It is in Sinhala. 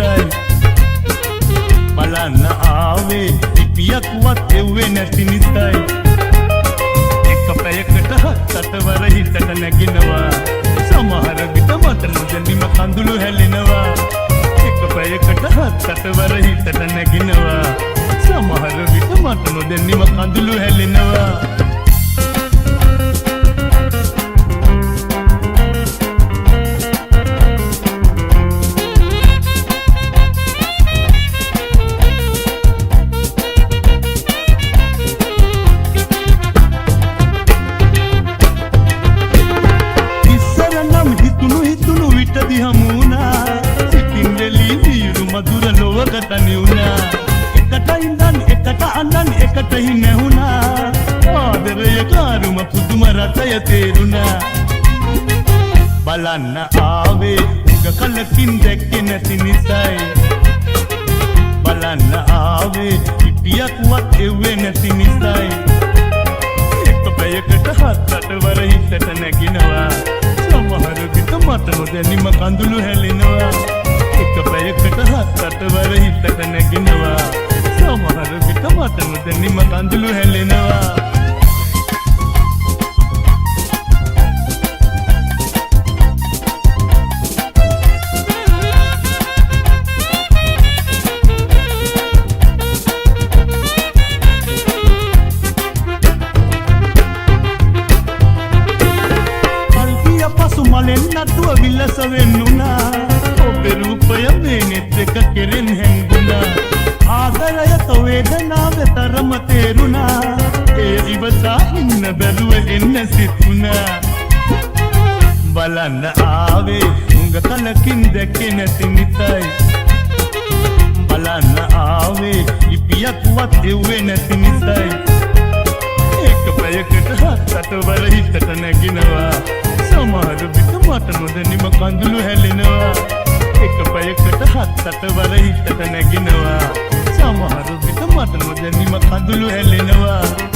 නිසයි බලන්න ආවේ ඉපියක්වත් එව්වේ නැති නිසයි එක පැයකට හත් වර හිතට නැගිනවා සමහර විට මට නොදැනීම කඳුළු හැලෙනවා එක පැයකට හත් වර හිතට නැගිනවා සමහර විට මට නොදැනීම කඳුළු හැලෙනවා මధుර ලෝකත නිවුණා එකට ඉඳන් එකට අඳන් එකට හිනැහුණා ආදරය කාරුම පුදුම රටය තේරුණා බලන්න ආවේ උග කලකින් දැක්කේ නැති නිසයි බලන්න ආවේ පිටියක්වත් එව්වේ නැති නිසයි එක පැයකට හත් වර හිතට නැගිනවා සමහර විට මට නොදැනීම කඳුළු හැලෙනවා එක පැයකට හත් වර හිතට නැගිනවා සමහර විට මට නොදැනීම කඳුළු හැලෙනවා කල්පිය පසු මලෙන් නටුව විලස වෙන්නුනා රූපය මේ නෙත් එක කෙරෙන් හැංගුණා ආදරයත වේදනාව තරම තේරුණා ඒ ඉවසා ඉන්න බැරුව එන්න සිතුණා බලන්න ආවේ උඟ කලකින් දැක්කේ නැති නිසයි බලන්න ආවේ ඉපියක්වත් එව්වේ නැති නිසයි එක පැයකට හත් වර හිතට නැගිනවා සමහර විට මට නොදැනීම කඳුළු හැලෙනවා එක පැයකට හත් වර හිතට නැගිනවා සමහර විට මට නොදැනීම කඳුළු හැලෙනවා